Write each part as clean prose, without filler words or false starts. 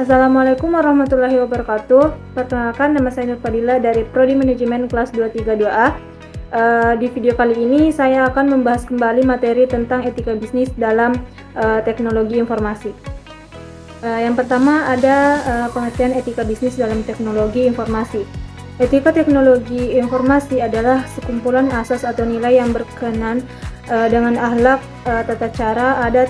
Assalamualaikum warahmatullahi wabarakatuh. Perkenalkan, nama saya Nur Fadila dari Prodi Manajemen kelas 232A. Di video kali ini saya akan membahas kembali materi tentang etika bisnis dalam teknologi informasi. Yang pertama ada pengertian etika bisnis dalam teknologi informasi. Etika teknologi informasi adalah sekumpulan asas atau nilai yang berkenan dengan akhlak, tata cara, adat,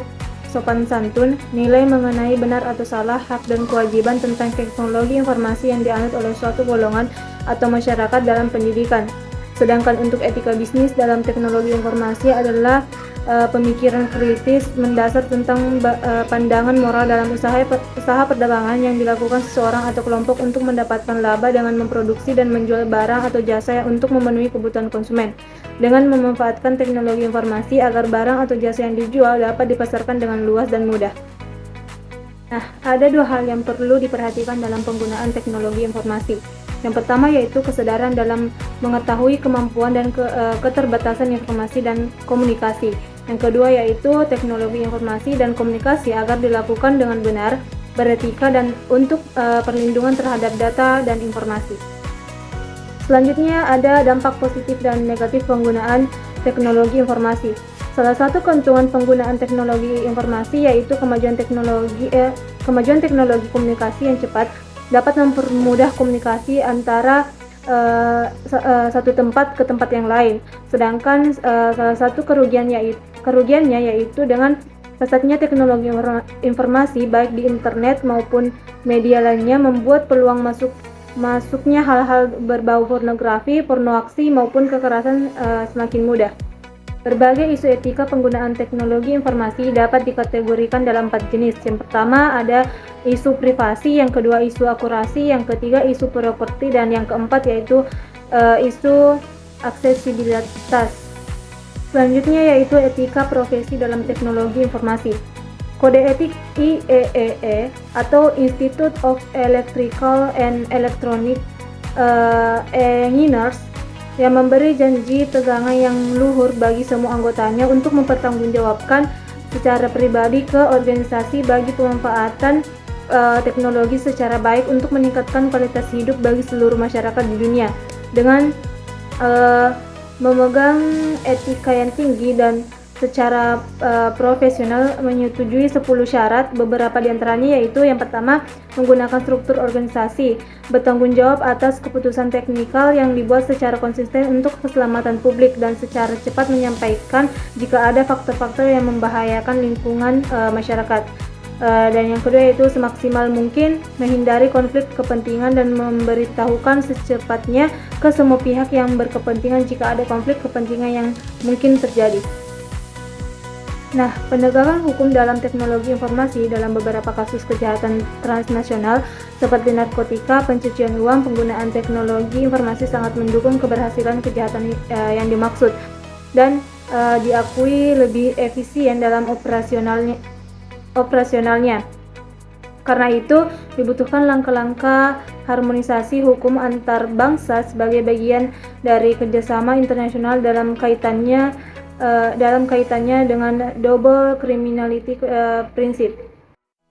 sopan santun, nilai mengenai benar atau salah, hak dan kewajiban tentang teknologi informasi yang dianut oleh suatu golongan atau masyarakat dalam pendidikan. Sedangkan untuk etika bisnis dalam teknologi informasi adalah pemikiran kritis mendasar tentang pandangan moral dalam usaha perdagangan yang dilakukan seseorang atau kelompok untuk mendapatkan laba dengan memproduksi dan menjual barang atau jasa untuk memenuhi kebutuhan konsumen, dengan memanfaatkan teknologi informasi agar barang atau jasa yang dijual dapat dipasarkan dengan luas dan mudah. Nah, ada dua hal yang perlu diperhatikan dalam penggunaan teknologi informasi. Yang pertama yaitu kesadaran dalam mengetahui kemampuan dan keterbatasan informasi dan komunikasi. Yang kedua yaitu teknologi informasi dan komunikasi agar dilakukan dengan benar, beretika dan untuk perlindungan terhadap data dan informasi. Selanjutnya ada dampak positif dan negatif penggunaan teknologi informasi. Salah satu keuntungan penggunaan teknologi informasi yaitu kemajuan teknologi komunikasi yang cepat dapat mempermudah komunikasi antara satu tempat ke tempat yang lain. Sedangkan salah satu kerugiannya yaitu dengan pesatnya teknologi informasi baik di internet maupun media lainnya membuat peluang masuknya hal-hal berbau pornografi, pornoaksi maupun kekerasan semakin mudah. Berbagai isu etika penggunaan teknologi informasi dapat dikategorikan dalam 4 jenis. Yang pertama ada isu privasi, yang kedua isu akurasi, yang ketiga isu properti, dan yang keempat yaitu isu aksesibilitas. Selanjutnya yaitu etika profesi dalam teknologi informasi. Kode etik IEEE atau Institute of Electrical and Electronic Engineers yang memberi janji tegangan yang luhur bagi semua anggotanya untuk mempertanggungjawabkan secara pribadi ke organisasi bagi pemanfaatan teknologi secara baik untuk meningkatkan kualitas hidup bagi seluruh masyarakat di dunia dengan memegang etika yang tinggi dan secara profesional menyetujui 10 syarat. Beberapa di antaranya yaitu yang pertama, menggunakan struktur organisasi, bertanggung jawab atas keputusan teknikal yang dibuat secara konsisten untuk keselamatan publik dan secara cepat menyampaikan jika ada faktor-faktor yang membahayakan lingkungan masyarakat. Dan yang kedua yaitu semaksimal mungkin menghindari konflik kepentingan dan memberitahukan secepatnya ke semua pihak yang berkepentingan jika ada konflik kepentingan yang mungkin terjadi. Nah, penegakan hukum dalam teknologi informasi dalam beberapa kasus kejahatan transnasional seperti narkotika, pencucian uang, penggunaan teknologi informasi sangat mendukung keberhasilan kejahatan yang dimaksud dan diakui lebih efisien dalam operasionalnya. Karena itu, dibutuhkan langkah-langkah harmonisasi hukum antar bangsa sebagai bagian dari kerjasama internasional dalam kaitannya dengan double criminality prinsip.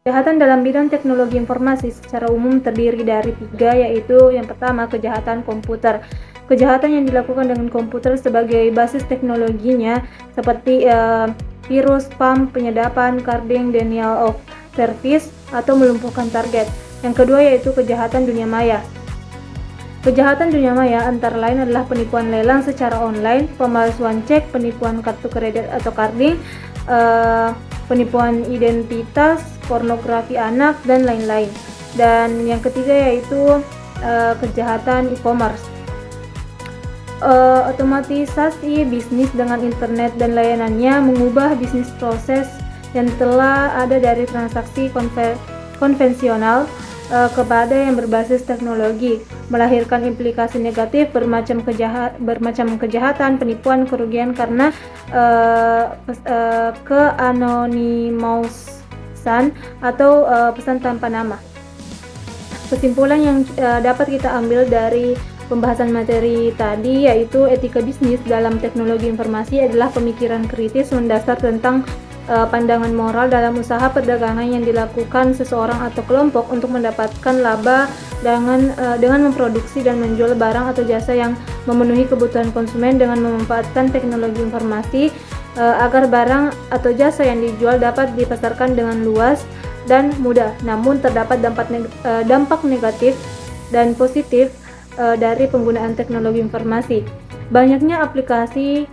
Kejahatan dalam bidang teknologi informasi secara umum terdiri dari 3, yaitu yang pertama kejahatan komputer. Kejahatan yang dilakukan dengan komputer sebagai basis teknologinya seperti virus, spam, penyedapan, carding, denial of service, atau melumpuhkan target. Yang kedua yaitu kejahatan dunia maya. Kejahatan dunia maya antara lain adalah penipuan lelang secara online, pemalsuan cek, penipuan kartu kredit atau carding, penipuan identitas, pornografi anak, dan lain-lain. Dan yang ketiga yaitu kejahatan e-commerce. Otomatisasi bisnis dengan internet dan layanannya mengubah bisnis proses yang telah ada dari transaksi konvensional kepada yang berbasis teknologi, melahirkan implikasi negatif bermacam kejahatan, penipuan, kerugian karena keanonimosan atau pesan tanpa nama. Kesimpulan yang dapat kita ambil dari pembahasan materi tadi yaitu etika bisnis dalam teknologi informasi adalah pemikiran kritis mendasar tentang pandangan moral dalam usaha perdagangan yang dilakukan seseorang atau kelompok untuk mendapatkan laba dengan memproduksi dan menjual barang atau jasa yang memenuhi kebutuhan konsumen dengan memanfaatkan teknologi informasi agar barang atau jasa yang dijual dapat dipasarkan dengan luas dan mudah. Namun terdapat dampak negatif dan positif dari penggunaan teknologi informasi. Banyaknya aplikasi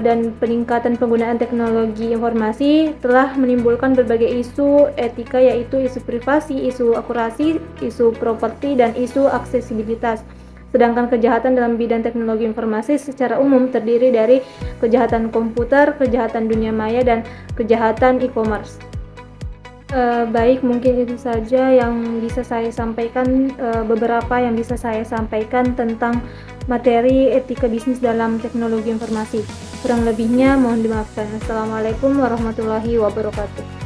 dan peningkatan penggunaan teknologi informasi telah menimbulkan berbagai isu etika, yaitu isu privasi, isu akurasi, isu properti, dan isu aksesibilitas. Sedangkan kejahatan dalam bidang teknologi informasi secara umum terdiri dari kejahatan komputer, kejahatan dunia maya, dan kejahatan e-commerce. Baik, mungkin itu saja yang bisa saya sampaikan, beberapa yang bisa saya sampaikan tentang materi etika bisnis dalam teknologi informasi. Kurang lebihnya mohon dimaafkan. Assalamualaikum warahmatullahi wabarakatuh.